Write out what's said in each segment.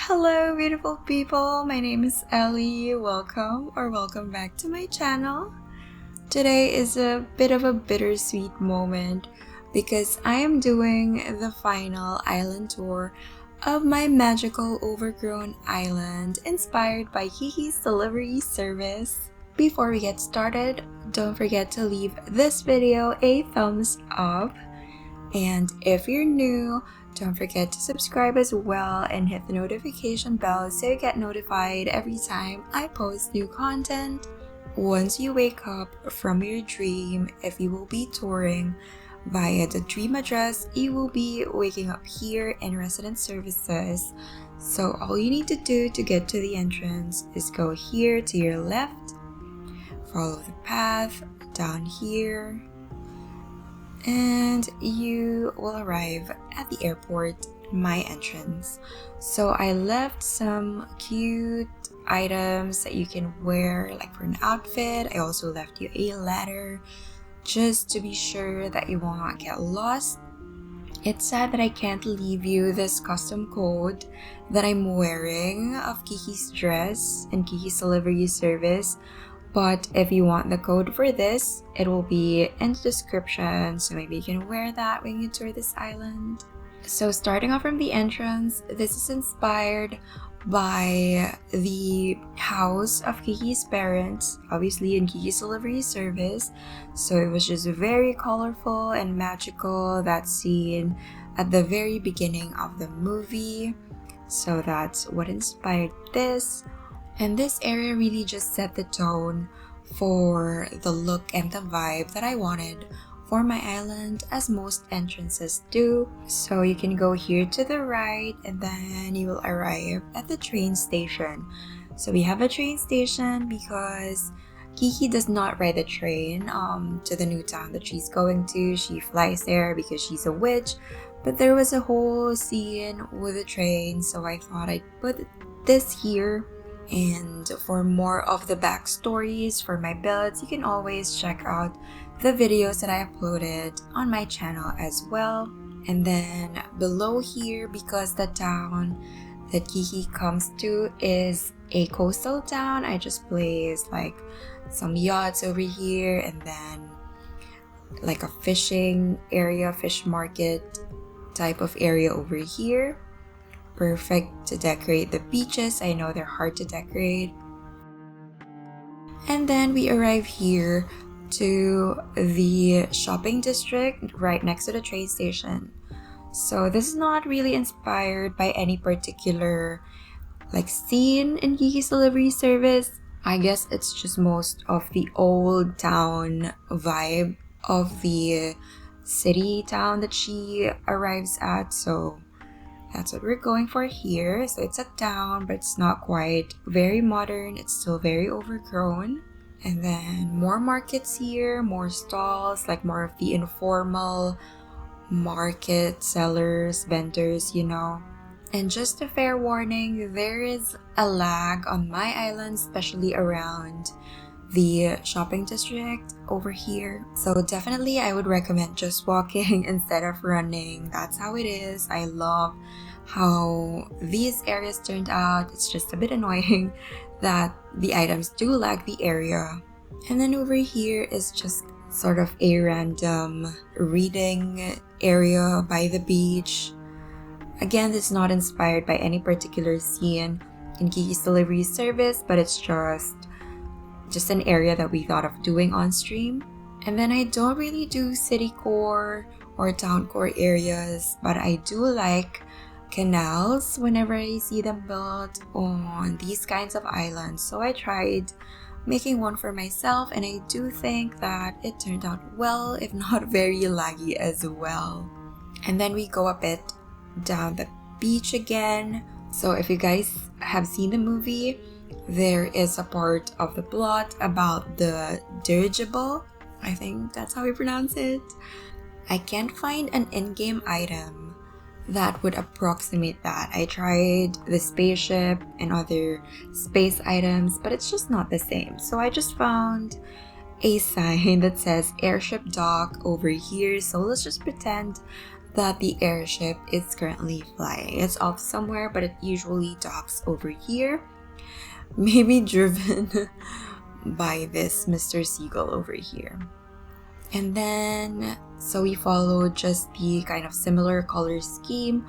Hello beautiful people, my name is Ellie. Welcome back to my channel. Today is a bit of a bittersweet moment because I am doing the final island tour of my magical Overgrown island inspired by Kiki's delivery service. Before we get started, don't forget to leave this video a thumbs up, and if you're new, don't forget to subscribe as well and hit the notification bell so you get notified every time I post new content. Once you wake up from your dream, if you will be touring via the dream address, you will be waking up here in resident services. So all you need to do to get to the entrance is go here to your left, follow the path down here, and you will arrive at the airport, my entrance. So I left some cute items that you can wear like for an outfit. I also left you a ladder just to be sure that you will not get lost. It's sad that I can't leave you this custom code that I'm wearing of Kiki's dress and Kiki's delivery service. But if you want the code for this, it will be in the description, so maybe you can wear that when you tour this island. So starting off from the entrance, this is inspired by the house of Kiki's parents, obviously in Kiki's delivery service. So it was just very colorful and magical, that scene at the very beginning of the movie. So that's what inspired this. And this area really just set the tone for the look and the vibe that I wanted for my island, as most entrances do. So you can go here to the right and then you will arrive at the train station. So we have a train station because Kiki does not ride the train to the new town that she's going to. She flies there because she's a witch. But there was a whole scene with the train, so I thought I'd put this here. And for more of the backstories for my builds, you can always check out the videos that I uploaded on my channel as well. And then below here, because the town that Kiki comes to is a coastal town, I just placed like some yachts over here and then like a fishing area, fish market type of area over here. Perfect to decorate the beaches. I know they're hard to decorate. And then we arrive here to the shopping district right next to the train station. So this is not really inspired by any particular like scene in Kiki's delivery service. I guess it's just most of the old town vibe of the city town that she arrives at. So that's what we're going for here. So it's a town, but it's not quite very modern. It's still very overgrown. And then more markets here, more stalls, like more of the informal market sellers, vendors, you know. And just a fair warning, there is a lag on my island, especially around the shopping district over here. So definitely I would recommend just walking instead of running. That's how it is. I love how these areas turned out. It's just a bit annoying that the items do lag the area. And then over here is just sort of a random reading area by the beach. Again, this is not inspired by any particular scene in Kiki's delivery service, but it's just an area that we thought of doing on stream. And then I don't really do city core or town core areas, but I do like canals whenever I see them built on these kinds of islands. So I tried making one for myself, and I do think that it turned out well, if not very laggy as well. And then we go a bit down the beach again. So if you guys have seen the movie, there is a part of the plot about the dirigible. I think that's how we pronounce it. I can't find an in-game item that would approximate that. I tried the spaceship and other space items, but it's just not the same. So I just found a sign that says airship dock over here. So let's just pretend that the airship is currently flying. It's off somewhere, but it usually docks over here. Maybe driven by this Mr. Seagull over here. And then, so we follow just the kind of similar color scheme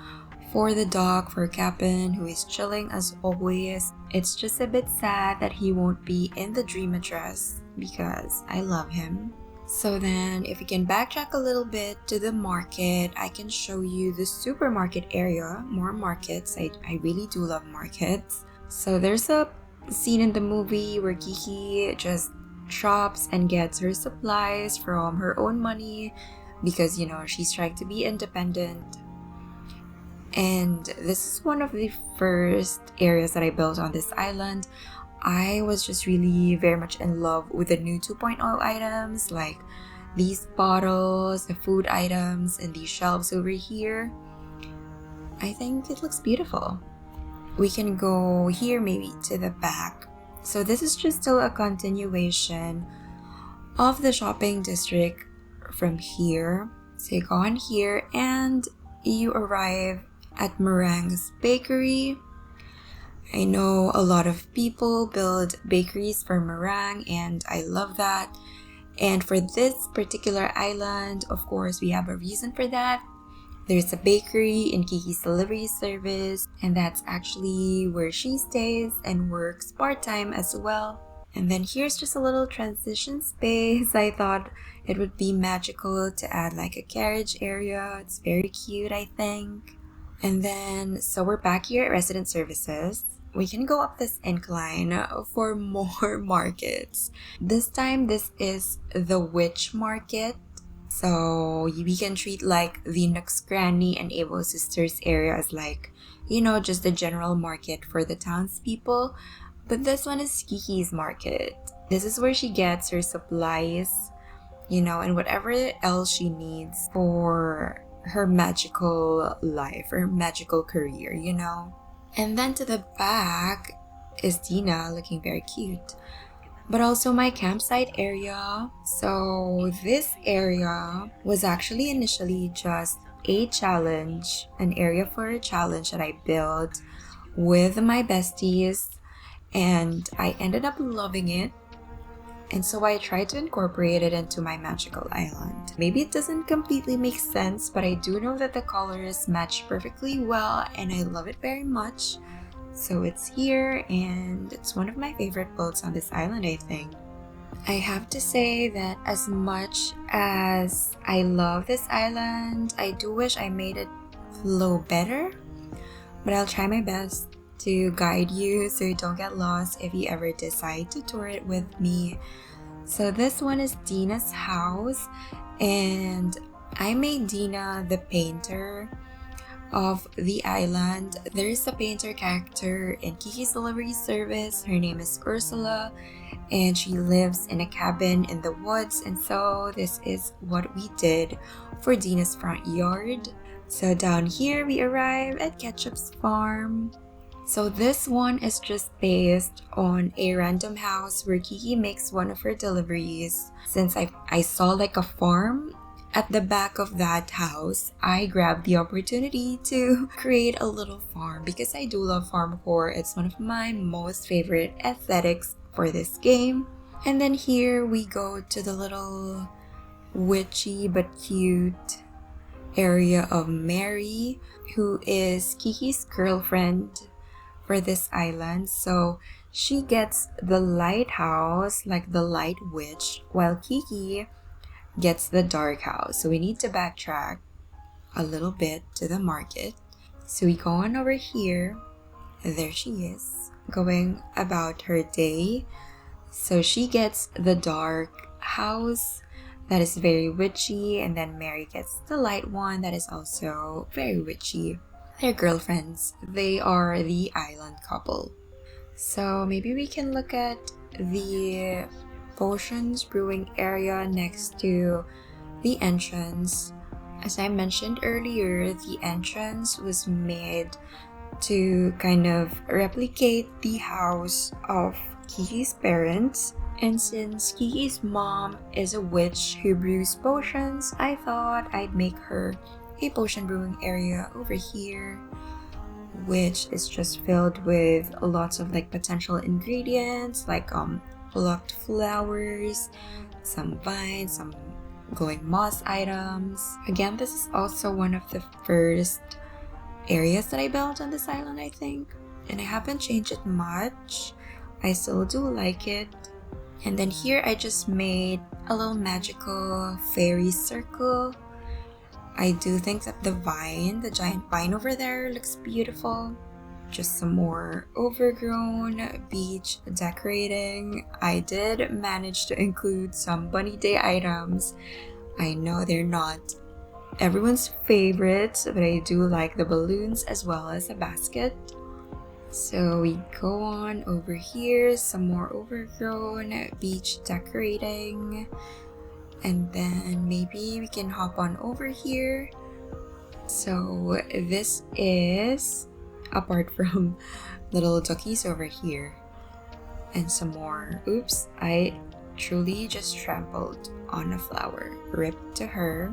for the dog, for Cap'n, who is chilling as always. It's just a bit sad that he won't be in the dream address because I love him. So then, if we can backtrack a little bit to the market, I can show you the supermarket area, more markets. I really do love markets. So there's a scene in the movie where Kiki just shops and gets her supplies from her own money because, you know, she's trying to be independent. And this is one of the first areas that I built on this island. I was just really very much in love with the new 2.0 items, like these bottles, the food items, and these shelves over here. I think it looks beautiful. We can go here maybe to the back. So this is just still a continuation of the shopping district from here. So you go on here and you arrive at Meringue's bakery. I know a lot of people build bakeries for meringue and I love that. And for this particular island, of course, we have a reason for that. There's a bakery in Kiki's delivery service, and that's actually where she stays and works part-time as well. And then here's just a little transition space. I thought it would be magical to add like a carriage area. It's very cute, I think. And then, so we're back here at Resident Services. We can go up this incline for more markets. This time, this is the Witch Market. So we can treat like the Nook's Granny and Able Sisters area as like, you know, just the general market for the townspeople. But this one is Kiki's market. This is where she gets her supplies, you know, and whatever else she needs for her magical life, her magical career, you know. And then to the back is Dina looking very cute. But also my campsite area. So this area was actually initially just a challenge, an area for a challenge that I built with my besties, and I ended up loving it. And so I tried to incorporate it into my magical island. Maybe it doesn't completely make sense, but I do know that the colors match perfectly well and I love it very much. So it's here and it's one of my favorite builds on this island, I think. I have to say that as much as I love this island, I do wish I made it flow better. But I'll try my best to guide you so you don't get lost if you ever decide to tour it with me. So this one is Dina's house and I made Dina the painter of the island. There is a painter character in Kiki's delivery service. Her name is Ursula and she lives in a cabin in the woods, and so this is what we did for Dina's front yard. So down here we arrive at Ketchup's farm. So this one is just based on a random house where Kiki makes one of her deliveries. Since I saw like a farm at the back of that house, I grabbed the opportunity to create a little farm because I do love farmcore. It's one of my most favorite aesthetics for this game. And then here we go to the little witchy but cute area of Mary, who is Kiki's girlfriend for this island. So she gets the lighthouse, like the light witch, while Kiki gets the dark house. So we need to backtrack a little bit to the market. So we go on over here. There she is, going about her day. So she gets the dark house that is very witchy, and then Mary gets the light one that is also very witchy. They're girlfriends. They are the island couple. So maybe we can look at the potions brewing area next to the entrance. As I mentioned earlier, the entrance was made to kind of replicate the house of Kiki's parents. And since Kiki's mom is a witch who brews potions, I thought I'd make her a potion brewing area over here, which is just filled with lots of like potential ingredients like plucked flowers, some vines, some glowing moss items. Again, this is also one of the first areas that I built on this island, I think, and I haven't changed it much. I still do like it. And then here I just made a little magical fairy circle. I do think that the giant vine over there looks beautiful. Just some more overgrown beach decorating. I did manage to include some bunny day items. I know they're not everyone's favorites, but I do like the balloons as well as a basket. So we go on over here, some more overgrown beach decorating, and then maybe we can hop on over here. So this is apart from little duckies over here and some more. Oops, I truly just trampled on a flower. Rip to her.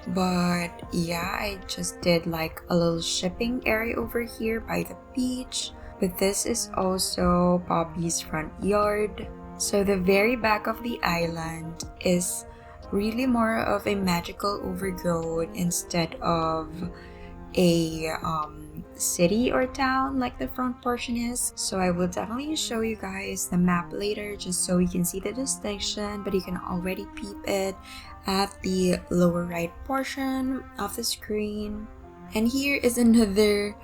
But yeah, I just did like a little shipping area over here by the beach. But this is also Poppy's front yard. So the very back of the island is really more of a magical overgrown instead of a city or town like the front portion is. So I will definitely show you guys the map later just so you can see the distinction, but you can already peep it at the lower right portion of the screen. And here is another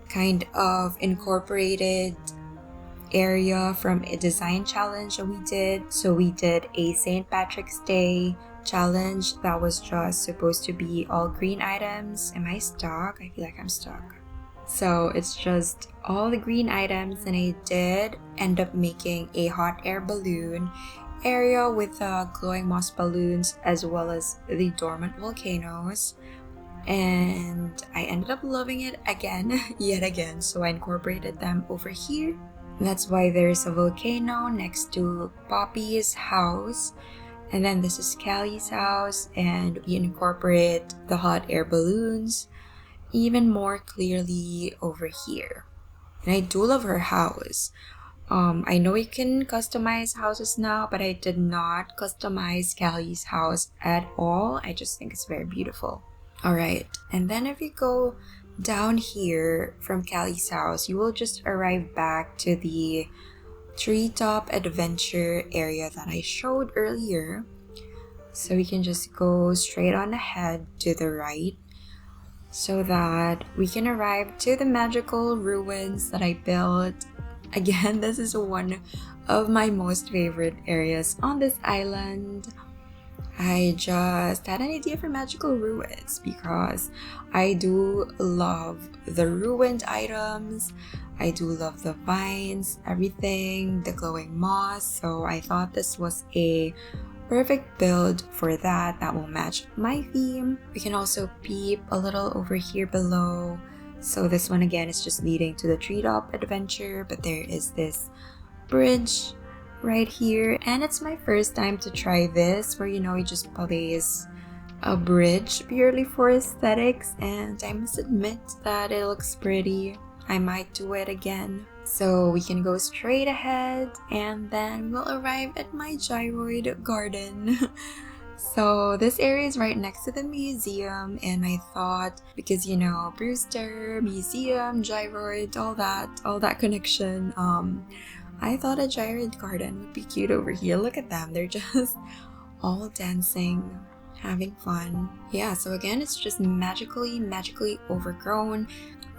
kind of incorporated area from a design challenge that we did. So we did a St. Patrick's Day challenge that was just supposed to be all green items. Am I stuck? I feel like I'm stuck. So it's just all the green items, and I did end up making a hot air balloon area with glowing moss balloons as well as the dormant volcanoes, and I ended up loving it again yet again, so I incorporated them over here. That's why there's a volcano next to Poppy's house, and then this is Callie's house, and we incorporate the hot air balloons even more clearly over here. And I do love her house. I know you can customize houses now, but I did not customize Callie's house at all. I just think it's very beautiful. Alright, and then if you go down here from Callie's house, you will just arrive back to the treetop adventure area that I showed earlier. So we can just go straight on ahead to the right so that we can arrive to the magical ruins that I built. Again, this is one of my most favorite areas on this island. I just had an idea for magical ruins because I do love the ruined items. I do love the vines, everything, the glowing moss. So I thought this was a perfect build for that will match my theme. We can also peep a little over here below. So this one again is just leading to the treetop adventure, but there is this bridge right here, and it's my first time to try this where you just place a bridge purely for aesthetics, and I must admit that it looks pretty. I might do it again. So we can go straight ahead and then we'll arrive at my gyroid garden. So this area is right next to the museum, and I thought because Brewster, museum, gyroid, all that connection, I thought a gyroid garden would be cute over here. Look at them, they're just all dancing, having fun. Yeah, so again, it's just magically overgrown.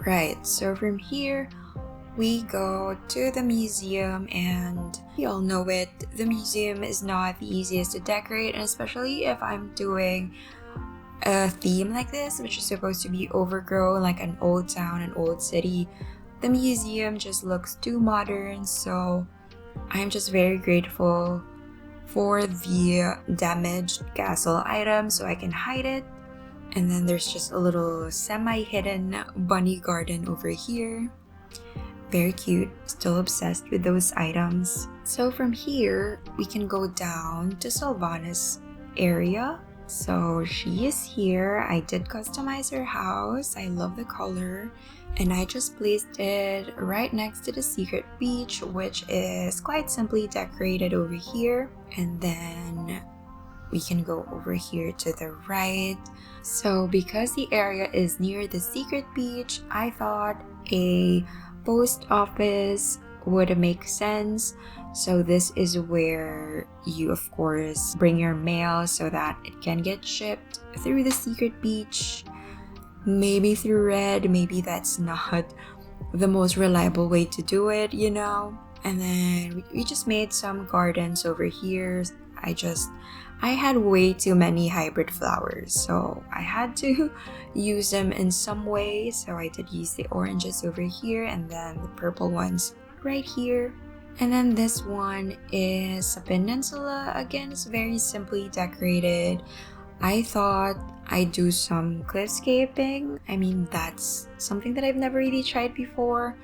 Right, so from here we go to the museum, and we all know it, the museum is not the easiest to decorate, and especially if I'm doing a theme like this, which is supposed to be overgrown, like an old town, an old city. The museum just looks too modern, so I'm just very grateful for the damaged castle item so I can hide it. And then there's just a little semi-hidden bunny garden over here. Very cute, still obsessed with those items. So from here, we can go down to Sylvanas Area. So she is here. I did customize her house. I love the color. And I just placed it right next to the secret beach, which is quite simply decorated over here. And then we can go over here to the right. So because the area is near the secret beach, I thought a post office would make sense. So this is where you of course bring your mail so that it can get shipped through the secret beach. Maybe through red, maybe that's not the most reliable way to do it, you know. And then we just made some gardens over here. I had way too many hybrid flowers, so I had to use them in some way. So I did use the oranges over here and then the purple ones right here. And then this one is a peninsula. Again, it's very simply decorated. I thought I'd do some cliffscaping. I mean, that's something that I've never really tried before.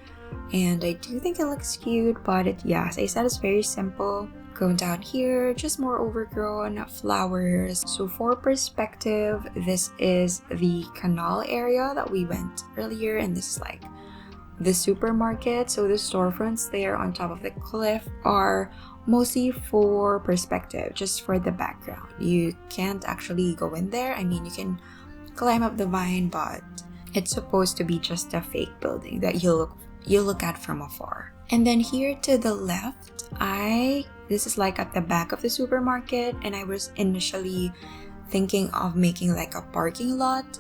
And I do think it looks cute, but as I said, it's very simple. Going down here, just more overgrown flowers. So for perspective, this is the canal area that we went earlier, and this is like the supermarket. So the storefronts there on top of the cliff are mostly for perspective, just for the background. You can't actually go in there. I mean, you can climb up the vine, but it's supposed to be just a fake building that you look at from afar. And then here to the left, this is like at the back of the supermarket, and I was initially thinking of making like a parking lot.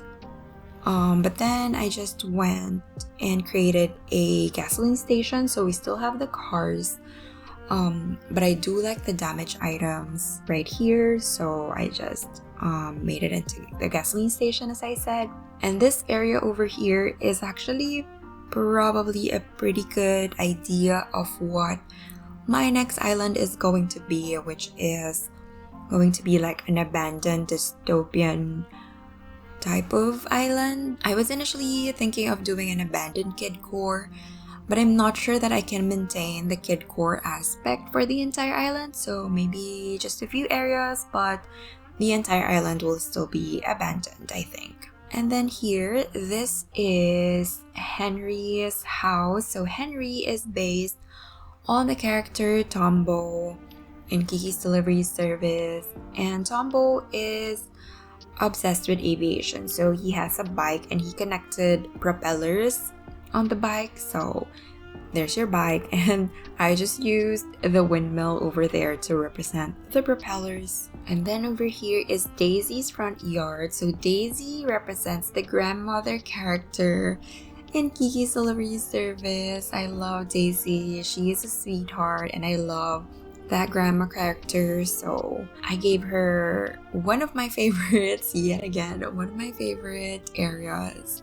But then I just went and created a gasoline station, so we still have the cars. But I do like the damaged items right here, so I just made it into the gasoline station, as I said. And this area over here is actually probably a pretty good idea of what my next island is going to be, which is going to be like an abandoned dystopian type of island. I was initially thinking of doing an abandoned kid core, but I'm not sure that I can maintain the kid core aspect for the entire island, so maybe just a few areas, but the entire island will still be abandoned, I think. And then here, this is Henry's house. So Henry is based on the character Tombo in Kiki's Delivery Service, and Tombo is obsessed with aviation. So he has a bike and he connected propellers on the bike. So there's your bike, and I just used the windmill over there to represent the propellers. And then over here is Daisy's front yard. So Daisy represents the grandmother character in Kiki's Delivery Service. I love Daisy. She is a sweetheart, and I love that grandma character. So I gave her one of my favorites, yet again, one of my favorite areas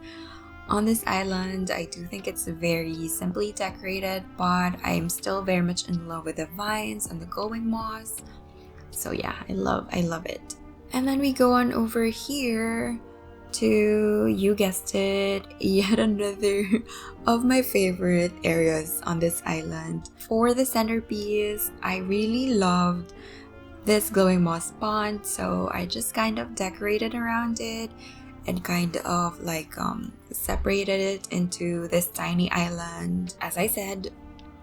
on this island. I do think it's very simply decorated, but I'm still very much in love with the vines and the glowing moss. So yeah, I love it. And then we go on over here to, you guessed it, yet another of my favorite areas on this island. For the centerpiece, I really loved this glowing moss pond, so I just kind of decorated around it and kind of like separated it into this tiny island. As I said,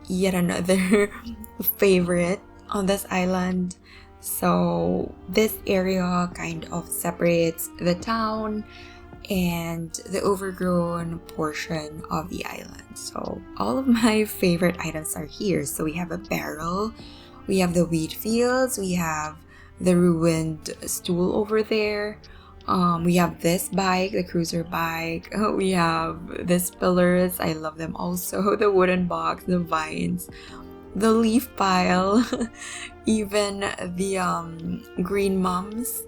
yet another favorite on this island. So this area kind of separates the town and the overgrown portion of the island. So all of my favorite items are here. So we have a barrel, we have the wheat fields, we have the ruined stool over there, we have this bike, the cruiser bike, we have these pillars, I love them also, the wooden box, the vines, the leaf pile, even the green mums.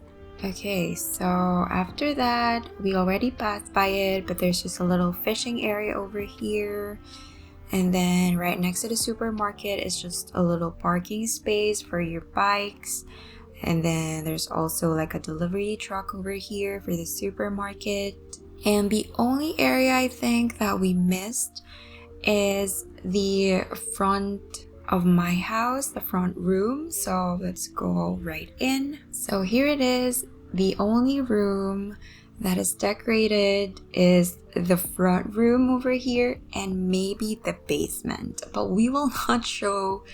Okay, so after that, we already passed by it, but there's just a little fishing area over here. And then right next to the supermarket is just a little parking space for your bikes. And then there's also like a delivery truck over here for the supermarket. And the only area I think that we missed is the front of my house, the front room. So let's go right in. So here it is. the only room that is decorated is the front room over here and maybe the basement. But we will not show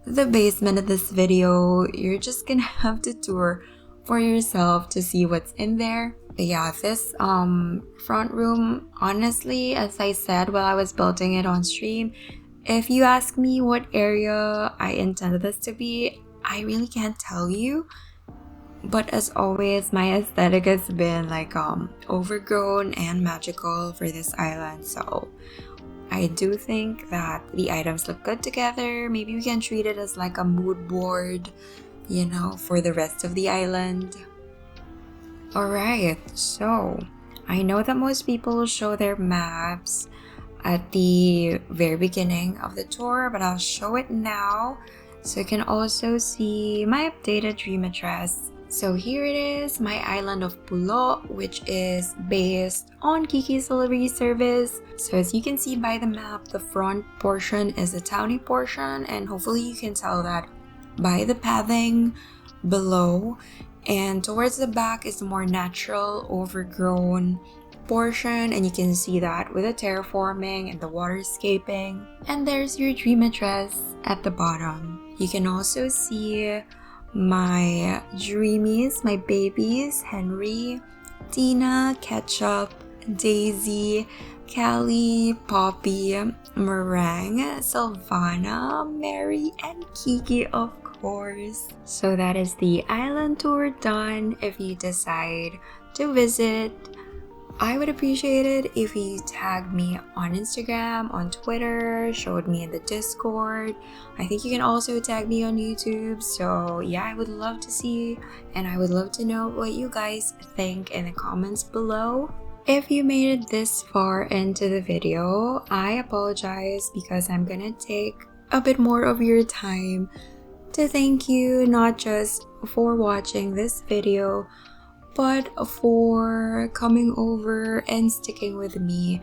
the basement in this video. You're just gonna have to tour for yourself to see what's in there. But yeah, this front room, honestly, as I said while I was building it on stream, if you ask me what area I intended this to be, I really can't tell you. But as always, my aesthetic has been like overgrown and magical for this island. So I do think that the items look good together. Maybe we can treat it as like a mood board, you know, for the rest of the island. Alright, so I know that most people show their maps at the very beginning of the tour, but I'll show it now so you can also see my updated dream address. So here it is, my island of Pulo, which is based on Kiki's delivery service. So as you can see by the map, the front portion is the towny portion, and hopefully you can tell that by the pathing below. And towards the back is the more natural, overgrown portion, and you can see that with the terraforming and the waterscaping. And there's your dream address at the bottom. You can also see my dreamies, my babies, Henry, Dina, Ketchup, Daisy, Callie, Poppy, Meringue, Sylvana, Mary, and Kiki, of course. So that is the island tour done. If you decide to visit, I would appreciate it if you tagged me on Instagram, on Twitter, showed me in the Discord. I think you can also tag me on YouTube. So yeah, I would love to see, and I would love to know what you guys think in the comments below. If you made it this far into the video, I apologize because I'm gonna take a bit more of your time to thank you, not just for watching this video, but for coming over and sticking with me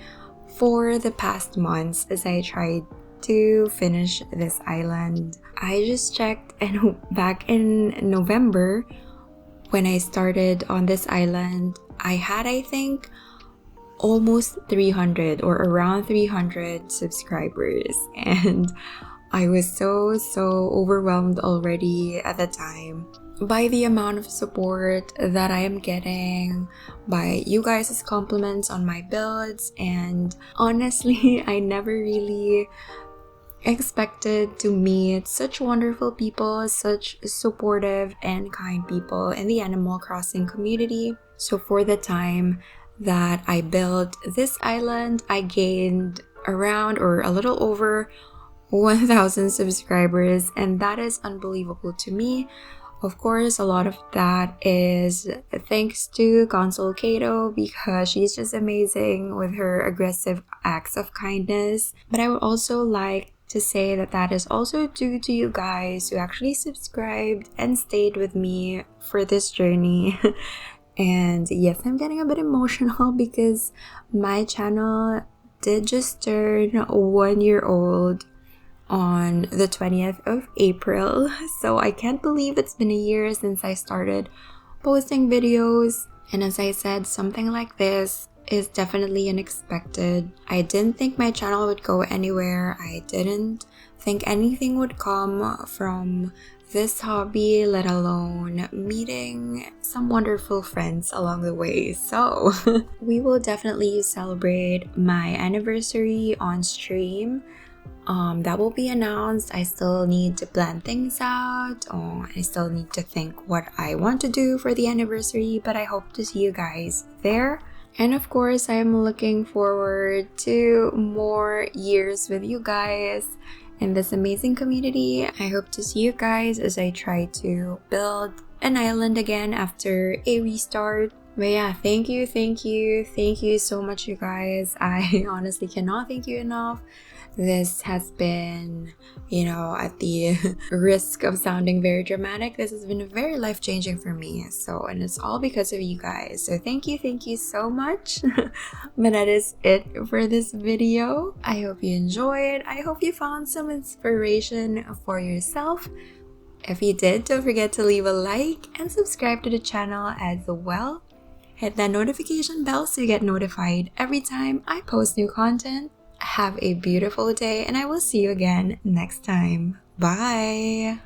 for the past months as I tried to finish this island. I just checked, and back in November when I started on this island, I had, I think, almost 300 or around 300 subscribers, and I was so overwhelmed already at the time by the amount of support that I am getting, by you guys' compliments on my builds. And honestly, I never really expected to meet such wonderful people, such supportive and kind people in the Animal Crossing community. So for the time that I built this island, I gained around or a little over 1,000 subscribers, and that is unbelievable to me. Of course, a lot of that is thanks to Console Kato, because she's just amazing with her aggressive acts of kindness. But I would also like to say that that is also due to you guys who actually subscribed and stayed with me for this journey. And yes, I'm getting a bit emotional because my channel did just turn 1 year old on the 20th of April. So I can't believe it's been a year since I started posting videos. And as I said, something like this is definitely unexpected. I didn't think my channel would go anywhere. I didn't think anything would come from this hobby, let alone meeting some wonderful friends along the way. So we will definitely celebrate my anniversary on stream. That will be announced. I still need to plan things out. I still need to think what I want to do for the anniversary, but I hope to see you guys there. And of course, I am looking forward to more years with you guys in this amazing community. I hope to see you guys as I try to build an island again after a restart. But yeah, thank you so much, you guys. I honestly cannot thank you enough. This has been, at the risk of sounding very dramatic, this has been very life-changing for me. So, and it's all because of you guys. So thank you so much. But that is it for this video. I hope you enjoyed. I hope you found some inspiration for yourself. If you did, don't forget to leave a like and subscribe to the channel as well. Hit that notification bell so you get notified every time I post new content. Have a beautiful day and I will see you again next time. Bye!